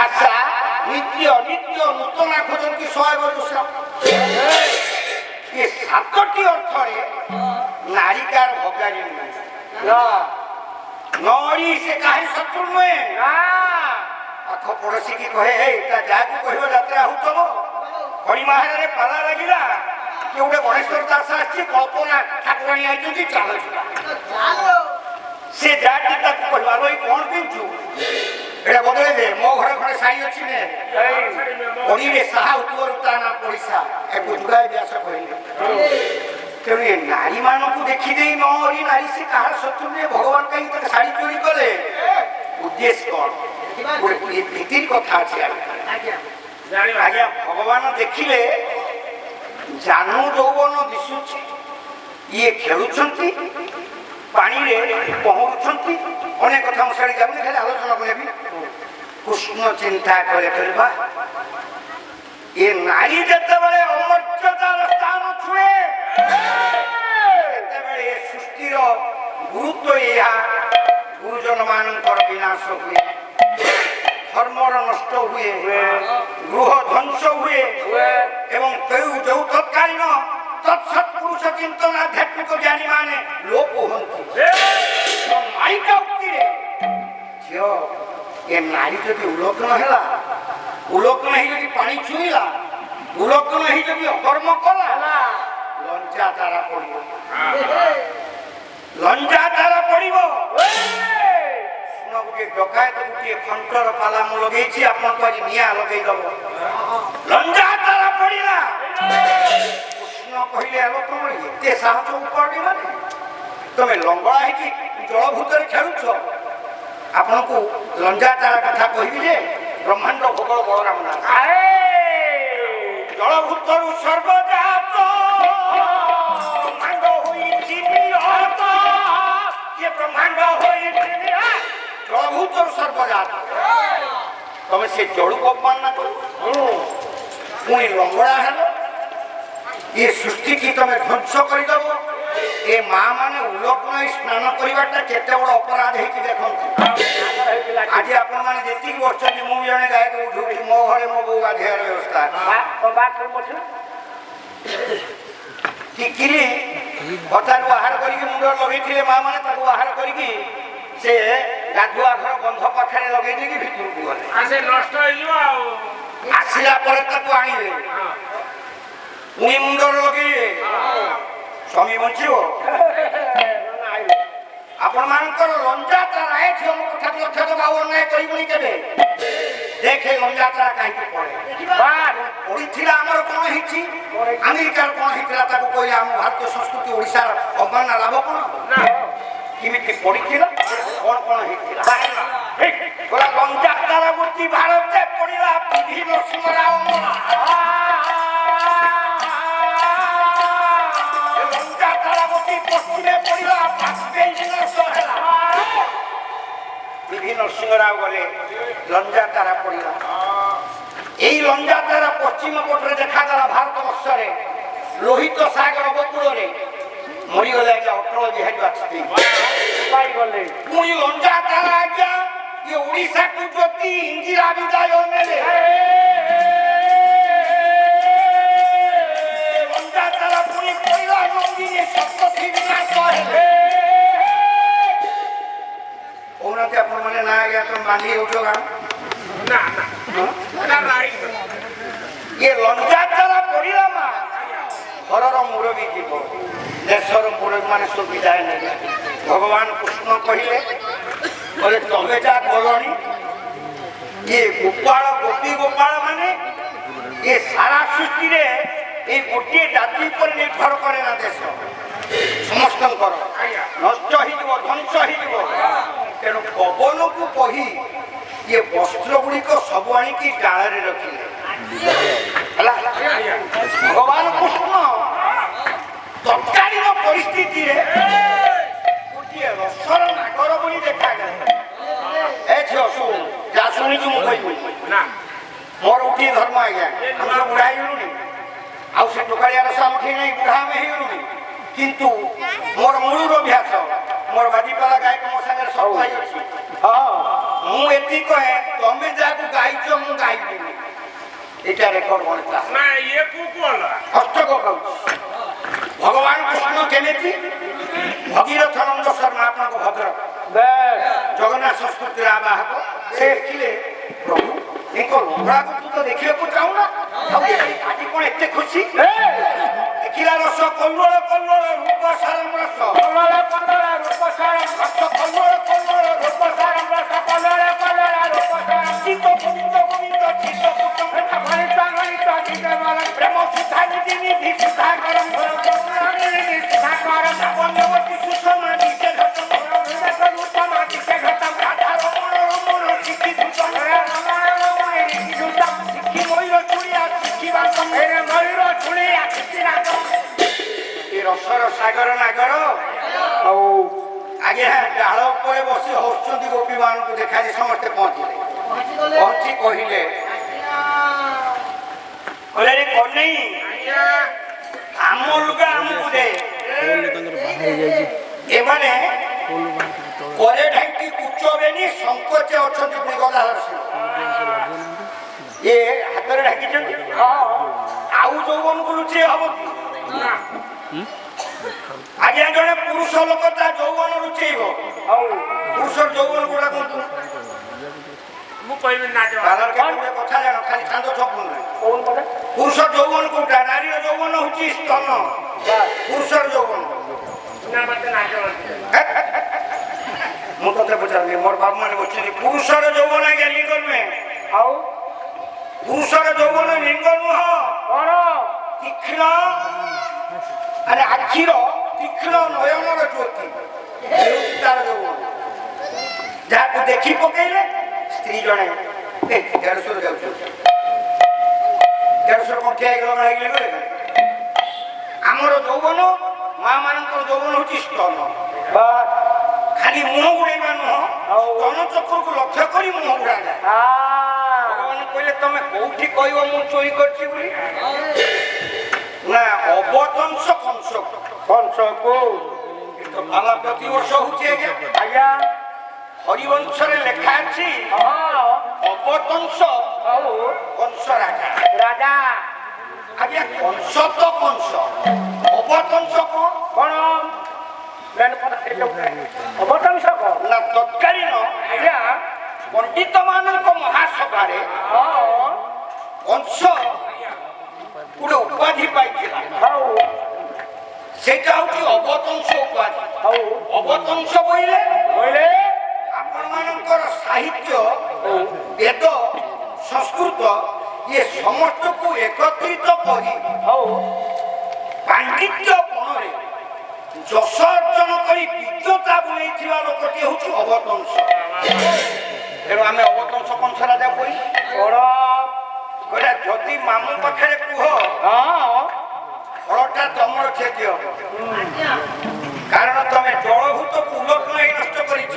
ଭାଷା ନିତ୍ୟ ନିତ୍ୟ ନୂତନା ଖୋଜନ୍ତି 100 ବର୍ଷ। ଏ 7ଟି ଅର୍ଥରେ ନାରିକାର ଭଗାରୀ ନୁହେଁ। ନରୀ ସେ କାହିଁ ଶତ୍ରୁ ନୁହେଁ। ପାଖ ପଡୋଶୀ କି କହେ ତା ଯାହାକୁ କହିବ ଯାତ୍ରା ହଉଥିବ ହରିମାହାରରେ ପାଲା ଲାଗିଲା କି ଗୋଟେ ଗଣେଶ୍ୱର ଦାସ ଆସିଛି କଳ୍ପନା ଠାକୁରାଣୀ ଆଇଛନ୍ତି ଚାଲ ସେ ଯାହାଟି ତାକୁ କହିବା ଭାଇ କଣ ପିନ୍ଧୁ এটা বদলে দে ମୋ ଘରେ ଖଣ୍ଡେ ଶାଢ଼ୀ ଅଛି ନେ ପଡ଼ିରେ ସାହା ଉତ୍ତର ତା ନା ପଡ଼ିଶା ଏକ ଯୁଗାଏ ବ୍ୟାସ କହିଲେ। ତେଣୁ ଏ ନାରୀମାନଙ୍କୁ ଦେଖିଦେଇ ନରୀ ନାରୀ ସେ କାହାର ଶତ୍ରୁ ନୁହେଁ। ଭଗବାନ କାହିଁକି ତାଙ୍କ ଶାଢ଼ୀ ଚୋରି କଲେ ଉଦ୍ଦେଶ୍ୟ କଣ ଗୋଟେ ଭିତିରି କଥା ଅଛି। ଆଜ୍ଞା ଭଗବାନ ଦେଖିଲେ ଜାନୁ ଯୌବନ ଦିଶୁଛି ଇଏ ଖେଳୁଛନ୍ତି ପାଣିରେ ପହଁରୁଛନ୍ତି ଅନେକ କଥା ମୁଁ ଶାଢ଼ୀ ଯାଉନି ଖାଲି ଆଲୋଚନା କରିବି। କୃଷ୍ଣ ଚିନ୍ତା କଲେ କରିବା ଏ ନାରୀ ଯେତେବେଳେ ଅମର୍ଯ୍ୟାଦାର ସ୍ଥାନ ଛୁଏ ସେତେବେଳେ ଏ ସୃଷ୍ଟିର ଗୁରୁତ୍ୱ ଏହା ଗୁରୁଜନ ମାନଙ୍କର ବିନାଶ ହୁଏ ଧର୍ମର ନଷ୍ଟ ହୁଏ ଗୃହ ଧ୍ୱଂସ ହୁଏ ଏବଂ ଯୋଉ ତତ୍କାଳୀନ ତତ୍ସତ୍ପୁରୁଷ ଚିନ୍ତନ ଆଧ୍ୟାତ୍ମିକ ଜ୍ଞାନୀ ମାନେ ଲୋପ ହୁଅନ୍ତି। ମାଳିକା ଉକ୍ତିରେ ଝିଅ ଏ ନାରୀ ଯଦି ଉଲ୍ଲଗ୍ନ ହେଲା ଉଲ୍ଲଗ୍ନ ହେଇ ଯଦି ପାଣି ଛୁଇଁଲା ଉଲ୍ଲଗ୍ନ ହେଇ ଯଦି ଅକର୍ମ କଲା ଲଞ୍ଜା ତାରା ପଡିବ ଲଞ୍ଜା ତାରା ପଡିବ। ଗୋଟେ ଡକାୟତ ଗୋଟିଏ ଖଣ୍ଟର ପାଲା ମୁଁ ଲଗେଇଛି ଆପଣଙ୍କୁ ଆଜି ନିଆଁ ଲଗେଇଦବ ଲଞ୍ଜା ତାରା ପଡିଲା। କୃଷ୍ଣ କହିଲେ ଆଗ ତମର ଏତେ ସାହସ ଉପାଡ଼ି ମାନେ ତମେ ଲଙ୍ଗଳା ହେଇକି ଜଳ ଭିତରେ ଖେଳୁଛ। ଆପଣଙ୍କୁ ଲଞ୍ଜା ତାରା କଥା କହିବି ଯେ ବ୍ରହ୍ମାଣ୍ଡ ଭୋଗ ବଳରାମ ନାଥ ଜଳ ଭିତରୁ ସର୍ବଜାତ ମାଣ୍ଡ ହୋଇଛି ବ୍ରହ୍ମାଣ୍ଡ ହୋଇଛି ଜଳ ଭିତରୁ ସର୍ବଜାତ ତମେ ସେ ଜଳକୁ ଅପମାନ କର ପୁଣି ଲଙ୍ଗଳା ହେଲ ये सृष्टि की तमे ध्वंस करदेव ए माँ माने उल्लग्न स्नान करवाटा केते बड़ अपराध है देखते आज आपण माने जेति वर्ष मु जने गाय को उठी मो घरे मो बो गाधेर व्यवस्था टिकिरी बतारू आहार करिके मुंड लगेथिले माँ माने ताको आहार करिके से गाधुआ घर बंध पाखरे लगेइ देकी भितर को गले आसे नष्ट होई जिवो आसिला परे ताको आनिले पुणी मुंडर लगे स्वामी बंचो आपण मानकर लंजा तारा ए झियो मो कथा लक्ष्य तो बाबू अन्याय करिबुनी केबे देखे लंजा तारा काहे के पड़े बात ओडी थिला हमर कोन हिची अमेरिका कोन हितला ताको कहले हम भारतीय संस्कृति ओडिसा अवमान लाभ कोन ना किमिति पड़ी थिला कोन कोन हितला बोला लंजा तारा गुटी भारत से पड़िला पीढ़ी नरसिंहराव नरसिंहराव गले लंजा तारा पड़ा यही लंजा तारा पश्चिम पटे देखा भारत वर्ष लोहित सागर उपकूल मरीगले आज्ञा अटल बिहारी वाजपेयी पुणी लंजा तारा आज्ञा ये ओडिशा को ज्योति इंदिरा विदाय नेले लंजा तारा पुणी पड़ा नंदिनी सप्तती विनाश हेले ओनाते आपण माने ना गया तो बांधी उठो गाम ना ना राइट ये लंजा तारा पड़िला मा घरर मुरबी जीव देशर मुरबी माने सुविधा नै भगवान कृष्ण कहिले बोले तमे जा गलणी ये गोपाल गोपी गोपाल माने ये सारा सृष्टि रे ए गोटे जाति पर निर्भर करे ना देश समस्त नष्ट हो ध्वंस हो तेणु पवन को कही ये वस्त्र गुड़िक सब आनिकी डाल रखिले भगवान कृष्ण तत्कालीन परिस्थिति गोटे रसर नागर बोली देखा गया जा शुणी मोर उठी धर्म आज्ञा हम सब बुढ़ा आउ से टोकाड़िया रस आम उठी नहीं बुढ़ा में ही किंतु मोर मूल अभ्यास मोर बाजीपाला गायक मो संगे सब भाई अच्छी हाँ मु एति कहे तमे जाकु गाइछ এটা ରେକର୍ଡ ଗଣିତ ନା ଇଏ କୋଉ କୁହଲା ହସ୍ତକ କହୁଛି ଭଗବାନ କୃଷ୍ଣ କେମିତି ଭଗୀରଥ ନନ୍ଦ ଶର୍ମା ଆପଣଙ୍କ ଭଦ୍ରକ ଜଗନ୍ନାଥ ସଂସ୍କୃତିର ଆବାହକ ସେ ଦେଖିଲେ ପ୍ରଭୁ ଏକ ଲଙ୍ଗଳାକୁ ତୁ ତ ଦେଖିବାକୁ ଚାହୁଁନା ଆଜି କଣ ଏତେ ଖୁସି ଦେଖିଲା ରସ କଲ୍ଲୋଳ କଲ୍ଲୋଳ ରୂପ ସାରମ ରସ କଲ୍ଲୋଳ କଲ୍ଲୋଳ ରୂପ ସାରମ ରସ କଲ୍ଲୋଳ କଲ୍ଲୋଳ ରୂପ ସାରମ ରସ କଲ୍ଲୋଳ କଲ୍ଲୋଳ ରୂପ ସାରମ ଚିତ୍ତ ଗୋବିନ୍ଦ ଗୋବିନ୍ଦ ଚିତ୍ତ କୁଟୁମ୍ବ ଗଣିତ ଗଣିତ ଚିତ୍ତ ବଳ ପ୍ରେମ ସୁଧା ନିଧି ନିଧି ସୁଧା କରମ ନିଧି ସୁଧା କରମ ବନ୍ୟବତୀ ସୁଷମା ଦିକେ ଘଟମ ବିବେକ ରୂପମା ଦିକେ ଘଟମ ରାଧା ରମଣ ରମଣ ଶିଖି ଧୂତ ରମଣ ରମଣ ରୀତି ଧୂତ ଶିଖି ମୟୂର ଚୁଳିଆ ଶିଖିବା ସମୟରେ ମୟୂର ଚୁଳିଆ ଶିଖିବା ଏ ରସର ସାଗର ନାଗର ଆଉ ଆଜ୍ଞା ଡାଳ ଉପରେ ବସି ହସୁଛନ୍ତି ଗୋପୀମାନଙ୍କୁ ଦେଖାଯାଇ ସମସ୍ତେ ପହଞ୍ଚିଲେ ପହଞ୍ଚି କହିଲେ କହିଲେ କନେଇ ଆମ ଲୁଗା ଆମକୁ ଦେ ଏମାନେ ପରେ ଢାଙ୍କି କୁଚବେନି ସଂକୋଚେ ଅଛନ୍ତି ପୁଣି ଗଦାଧର ସିଂହ ଇଏ ହାତରେ ଢାଙ୍କିଛନ୍ତି ଆଉ ଯୌବନକୁ ଲୁଚେଇ ହବ କି ଆଜ୍ଞା ଜଣେ ପୁରୁଷ ଲୋକ ତା ଯୌବନ ଲୁଚେଇବ ଆଉ ପୁରୁଷର ଯୌବନ ଗୁଡା କୁହନ୍ତୁ ମୁଁ କହିବି ନା କଥା ଜାଣ ଖାଲି କାନ୍ଦ ଛପୁନ ପୁରୁଷ ଯୌବନ କୋଉଟା ନାରୀର ଯୌବନ ହଉଛି ସ୍ତନ ପୁରୁଷର ଯୌବନ ମୁଁ ତତେ ପଚାରିଲି ମୋର ବାବୁ ମାନେ ବସିଛନ୍ତି ପୁରୁଷର ଯୌବନ ଆଜ୍ଞା ଲିଙ୍ଗ ନୁହେଁ ଆଉ ପୁରୁଷର ଯୌବନ ଲିଙ୍ଗ ନୁହଁ କଣ ତୀକ୍ଷ୍ଣ ଆରେ ଆଖିର ତୀକ୍ଷ୍ଣ ନୟନର ଜ୍ୟୋତି ତାର ଯୌବନ ଯାହାକୁ ଦେଖି ପକେଇଲେ ସ୍ତ୍ରୀ ଜଣେ ଦେଢ଼ଶହ ଯାଉଛନ୍ତି ଦେଢ଼ଶହ କଣ୍ଠିଆ ହେଇଗଲେ ଆମର ଯୌବନ ମା ମାନଙ୍କର ଯୌବନ ହଉଛି ସ୍ତନ ଖାଲି ମୁହଁ ଗୁଡେଇବା ନୁହଁ ସ୍ତନ ଚକ୍ରକୁ ଲକ୍ଷ୍ୟ କରି ମୁହଁ ଗୁଡାଯାଏ ଭଗବାନ କହିଲେ ତମେ କୋଉଠି କହିବ ମୁଁ ଚୋରି କରିଛି ବୋଲି ନା ଅବତଂଶ କଂସକୁ ପାଲା ପ୍ରତିବର୍ଷ ହଉଛି ଆଜ୍ଞା ହରିବଂଶରେ ଲେଖା ଅଛି ଅବତଂଶ କଂସ ରାଜା ଆଜ୍ଞା କଂସ ତ କଂସ ଅବତଂଶ କଣ ଅବତଂଶ କଣ ନା ତତ୍କାଳୀନ ଆଜ୍ଞା ପଣ୍ଡିତ ମାନଙ୍କ ମହାସଭାରେ କଂସ ଗୋଟେ ଉପାଧି ପାଇଥିଲା ସେଇଟା ହଉଛି ଅବତଂଶ ଉପାଧି ଅବତଂଶ ବୋଇଲେ ଆପଣ ମାନଙ୍କର ସାହିତ୍ୟ ବେଦ ସଂସ୍କୃତ ଇଏ ସମସ୍ତକୁ ଏକତ୍ରିତ କରି ପାଣ୍ଡିତ୍ୟ କୋଣରେ ଯଶ ଅର୍ଜନ କରି ବିଜ୍ଞତା ବୁଲେଇଥିବା ଲୋକଟି ହଉଛି ଅବତଂଶ ତେଣୁ ଆମେ ଅବତଂଶ କଂସ ରାଜା କହି କହିଲା ଯଦି ମାମୁଁ ପାଖରେ କୁହ ଫଳଟା ତମର କ୍ଷତି ହବ କାରଣ ତମେ ଜଳଭୂତକୁ ଉଲଟ ନେଇ ନଷ୍ଟ କରିଛ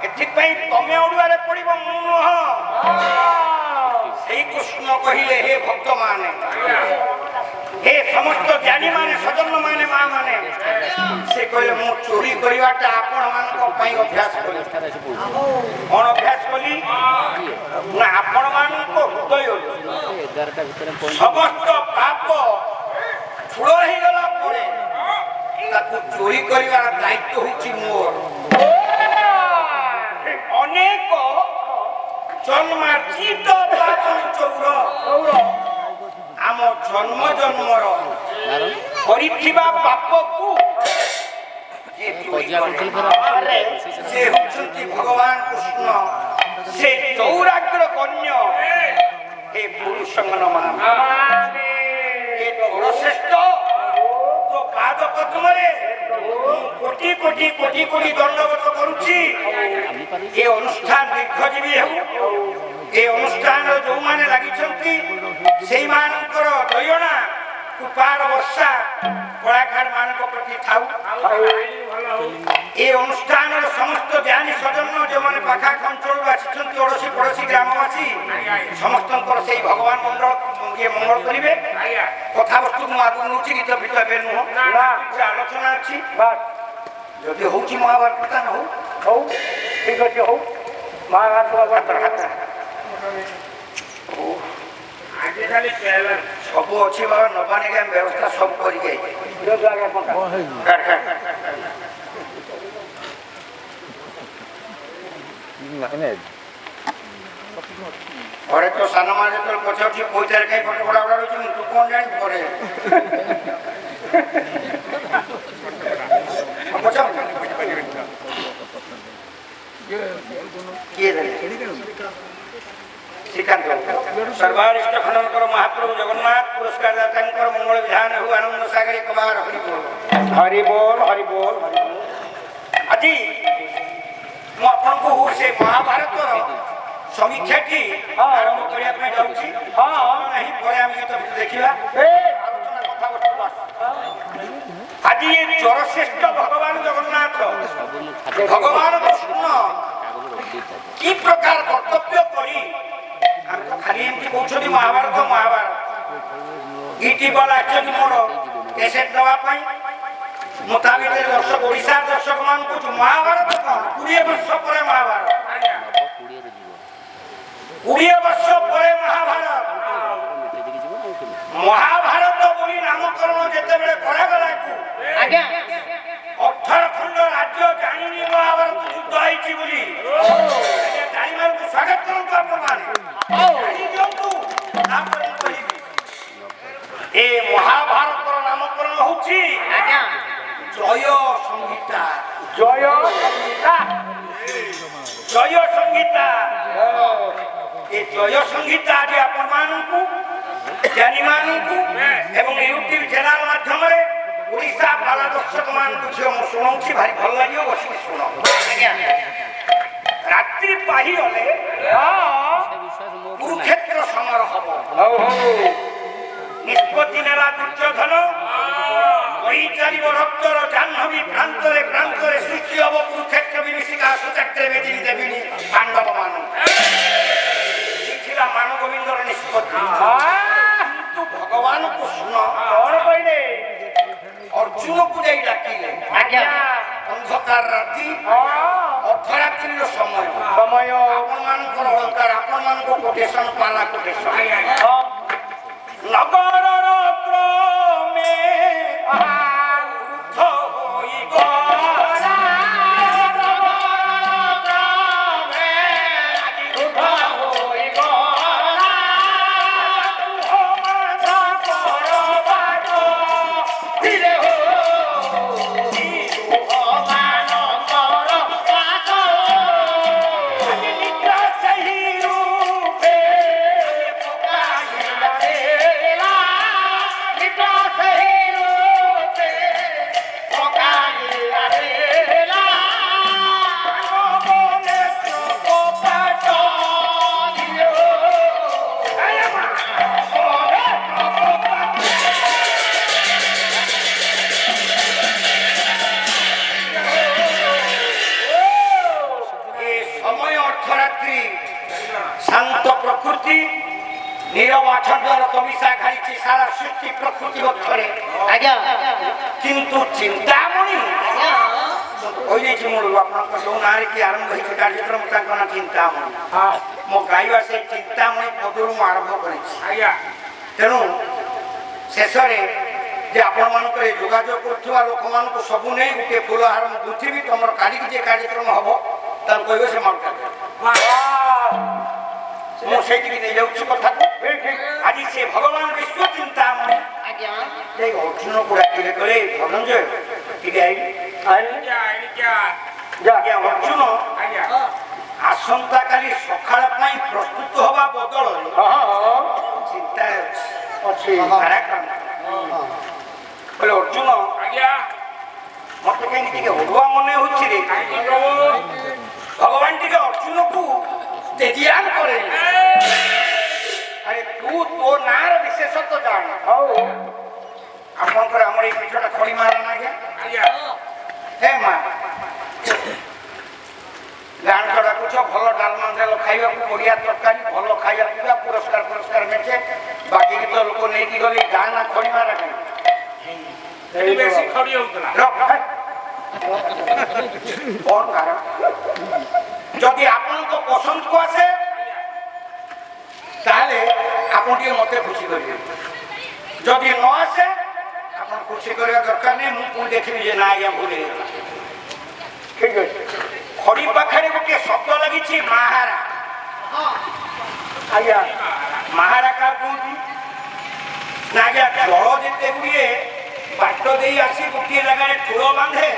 ଏଥିପାଇଁ ତମେ ଅଡୁଆରେ ପଡିବ ମୁଁ ନୁହଁ ସେଇ କୃଷ୍ଣ କହିଲେ ହେ ଭକ୍ତ ମାନେ हे समस्त ज्ञानी माने सजन माने मां माने से कहले मु चोरी करिवाटा आपण मानको पई अभ्यास करी कोन अभ्यास करी ना आपण मानको हृदय समस्त पाप छुड़ हे गला परे ताकू चोरी करिवार दायित्व होची मोर अनेक जन्मार्जित पाप चौर आम जन्म जन्मर करिथिबा पापकु से होचंती भगवान कृष्ण से चौराग्र कन्या हे पुरुषंगन मान हे श्रेष्ठ तो पाद पद्मरे कोटि कोटि कोटि कोटि दंडवत करूची ए अनुष्ठान दीर्घजीवी हेउ ए अनुष्ठान जो माने लागिछंती सेई मानकर दयना कुपार वर्षा कलाकार मानक प्रति थाउ ए अनुष्ठान समस्त ज्ञानी सजन जो माने पाखा अंचल आछिछंती ओडसी पड़ोसी ग्रामवासी समस्तंकर सेई भगवान मंडल ये मंगल करिवे कथा वस्तु मु आगु नुची गीत फित बे नु ना आलोचना अछि बात जदि होची महाभारत कथा न हो ठीक अछि हो महाभारत हाथ ଖାଲି ପେଲା ସବୁ ଅଛି ବାବା ନବା ନିକେ ଆମେ ବ୍ୟବସ୍ଥା ସବୁ କରିକି ଘରେ ତ ସାନ ମା ଯେତେବେଳେ ପଚାରୁଛି ପଇସାରେ କାହିଁ ଫଟୋ ଫଟା ଉଡ଼ା ରହୁଛି ତୁ କଣ ଜାଣି ପରେ ଶ୍ରୀକାନ୍ତ ସର୍ବାରିଷ୍ଟ ଖଣ୍ଡନକର ମହାପ୍ରଭୁ ଜଗନ୍ନାଥ ପୁରସ୍କାର ଦାତାଙ୍କର ମଙ୍ଗଳ ବିଧାନ ହଉ ଆନନ୍ଦ ସାଗରୀ କବାର ହରିବୋଲ ହରିବୋଲ ଆଜି ମୁଁ ଆପଣଙ୍କୁ ସେ ମହାଭାରତର ସମୀକ୍ଷାଟି ଆରମ୍ଭ କରିବା ପାଇଁ ଯାଉଛି ନାହିଁ ପରେ ଆମେ ଗୀତ ଦେଖିବା ଆଜି ଏ ଚରଶ୍ରେଷ୍ଠ ଭଗବାନ ଜଗନ୍ନାଥ ଭଗବାନ କୃଷ୍ଣ କି ପ୍ରକାର କର୍ତ୍ତବ୍ୟ କରି ଆମେ ତ ଖାଲି ଏମିତି କହୁଛନ୍ତି ମହାଭାରତ ମହାଭାରତ ଇଟି ବାଲା ଆସିଛନ୍ତି ମୋର କ୍ୟାସେଟ୍ ଦେବା ପାଇଁ ମୁଁ ତା ଭିତରେ ଦର୍ଶକ ଓଡ଼ିଶା ଦର୍ଶକ ମାନଙ୍କୁ କହୁଛୁ ମହାଭାରତ କଣ 20 ବର୍ଷ ପରେ ମହାଭାରତ 20 ବର୍ଷ ପରେ ମହାଭାରତ ମହାଭାରତ ବୋଲି ନାମକରଣ ଯେତେବେଳେ କରାଗଲା 18 ଖଣ୍ଡ ରାଜ୍ୟ ଜାଣିନି ମହାଭାରତ ଯୁଦ୍ଧ ହେଇଛି ବୋଲି ଜାଣିବାକୁ ସ୍ୱାଗତ କରନ୍ତୁ ଆପଣମାନେ ଜାଣିଦିଅନ୍ତୁ ତାପରେ କହିବି ଏ ମହାଭାରତର ନାମକରଣ ହଉଛି ଜୟ ସଂହିତା ଜୟ ସଂହିତା ଜୟ ସଂହିତା ଏ ଜୟ ସଂହିତା ଆଜି ଆପଣମାନଙ୍କୁ ଜ୍ଞାନୀମାନଙ୍କୁ ଏବଂ ୟୁଟ୍ୟୁବ ଚ୍ୟାନେଲ ମାଧ୍ୟମରେ ଓଡ଼ିଶା ବାଲା ଦର୍ଶକ ମାନଙ୍କୁ ଝିଅ ମୁଁ ଶୁଣଉଛି ଭାରି ଭଲ ଲାଗିବ ବସିକି ଶୁଣ ରାତ୍ରି ପାହିଗଲେ କୁରୁକ୍ଷେତ୍ର ସମର ହବ ନିଷ୍ପତ୍ତି ନେଲା ଦୁର୍ଯ୍ୟୋଧନ ବହି ଚାଲିବ ରକ୍ତର ଜାହ୍ନବୀ ପ୍ରାନ୍ତରେ ପ୍ରାନ୍ତରେ ସୃଷ୍ଟି ହବ କୁରୁକ୍ଷେତ୍ର ବିଭୀଷିକା ସୁଚକ୍ରେ ବେଦିନୀ ଦେବିଣୀ ପାଣ୍ଡବ ମାନଙ୍କୁ ଥିଲା ମାନଗୋବିନ୍ଦର ନିଷ୍ପତ୍ତି କିନ୍ତୁ ଭଗବାନଙ୍କୁ ଶୁଣ କଣ କହିଲେ ଅର୍ଜୁନକୁ ଯାଇ ଡାକିଲେ ଅନ୍ଧକାର ରାତି ଅର୍ଦ୍ଧରାତ୍ରିର ସମୟ ଆପଣମାନଙ୍କର ଅଳଙ୍କାର ଆପଣମାନଙ୍କ କୋଟେସନ ପାଲା କୋଟେସନ ନଗରର କ୍ରମେ শান্ত প্রকৃতি নীরব আচ্ছন্ন তমিশা খাইছি সারা সৃষ্টি প্রকৃতি বক্ষরে কিন্তু চিন্তামণি ওই যে মূল আপনার সব নাঁরে কি আরম্ভ হয়েছে কার্যক্রম তাঙ্ক না চিন্তামণি মো গাইবা সেই চিন্তামণি পদରୁ ମୁଁ ଆରମ୍ଭ କରିଛି ତେଣୁ ଶେଷରେ ଯେ ଆପଣମାନଙ୍କର ଏ ଯୋଗାଯୋଗ କରୁଥିବା ଲୋକମାନଙ୍କୁ ସବୁ ନେଇ ଗୋଟିଏ ଫୁଲହାର ମୁଁ ଗୁନ୍ଥିବି ତମର କାଲିକି ଯେ କାର୍ଯ୍ୟକ୍ରମ ହବ ତାକୁ କହିବେ ସେ ମାଉକା ମୁଁ ସେଇଠିକି ନେଇଯାଉଛି କଥାକୁ ଆଜି ସେ ଭଗବାନ ବିଶ୍ୱ ଚିନ୍ତାମଣି ଯାଇ ଅର୍ଜୁନକୁ ଡାକିଲେ କହିଲେ ଧନଞ୍ଜୟ ଟିକେ ଅର୍ଜୁନ ଆସନ୍ତାକାଲି ସକାଳ ପାଇଁ ପ୍ରସ୍ତୁତ ହବା ବଦଳରେ ଚିନ୍ତା ଅଛି କହିଲେ ଅର୍ଜୁନ ମତେ କାହିଁକି ଟିକେ ଅଡୁଆ ମନେ ହଉଛି ରେ ଭଗବାନ ଟିକେ ଅର୍ଜୁନକୁ ତେଜିଆନ କରେ ଆରେ ତୁ ତୋ ନାଁର ବିଶେଷତ୍ୱ ଜାଣ ହଉ ଆପଣଙ୍କର ଆମର ଏଇ ପିଠଟା ଖଳି ମାର ନା ହେ ମା ଗାଁଟ ଡାକୁଛ ଭଲ ଡାଲମା ତେଲ ଖାଇବାକୁ ବଢିଆ ତରକାରୀ ଭଲ ଖାଇବା ପିଇବା ପୁରସ୍କାର ମିଳେ ବାକି ତ ଲୋକ ନେଇକି ଗଲେ ଗାଁ ନା ଖଳି ମାର ବେଶୀ ଖଡ଼ି ହଉଥିଲା କଣ କାରଣ ଯଦି ଆପଣଙ୍କ ପସନ୍ଦକୁ ଆସେ ତାହେଲେ ଆପଣ ଟିକେ ମତେ ଖୁସି କରିବେ ଯଦି ନ ଆସେ ଆପଣ ଖୁସି କରିବା ଦରକାର ନାହିଁ ମୁଁ ପୁଣି ଦେଖିବି ଯେ ନା ଆଜ୍ଞା ଭୁଲ ହେଇଗଲା ଠିକ ଅଛି ଖଡି ପାଖରେ ଗୋଟିଏ ଶବ୍ଦ ଲାଗିଛି ମାହାରା ଆଜ୍ଞା ମାହାରା କାହା କୁହନ୍ତି ନା ଆଜ୍ଞା ଜଳ ଯେତେ ଗୁଡ଼ିଏ ବାଟ ଦେଇ ଆସି ଗୋଟିଏ ଜାଗାରେ ଠୁଳ ବାନ୍ଧେ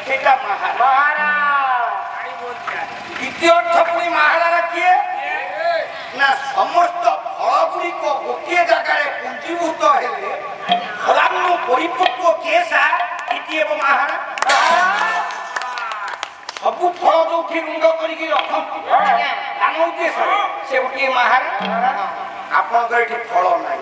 ସେଟା ମାହାରା ଦ୍ୱିତୀୟ ଅର୍ଥ ପୁଣି ମାହାରାର କିଏ ନା ସମସ୍ତ ଫଳ ଗୁଡ଼ିକ ଗୋଟିଏ ଜାଗାରେ ପୁଞ୍ଜୀଭୂତ ହେଲେ ଫଳାନ୍ନୁ ପରିପକ୍ୱ କେଶା ଇତି ଏବଂ ମାହାରା ସବୁ ଫଳ ଯୋଉଠି ରୁଣ୍ଡ କରିକି ରଖନ୍ତି ଧାନ ଉଦ୍ଦେଶ୍ୟରେ ସେ ଗୋଟିଏ ମାହାରା ଆପଣଙ୍କର ଏଠି ଫଳ ନାହିଁ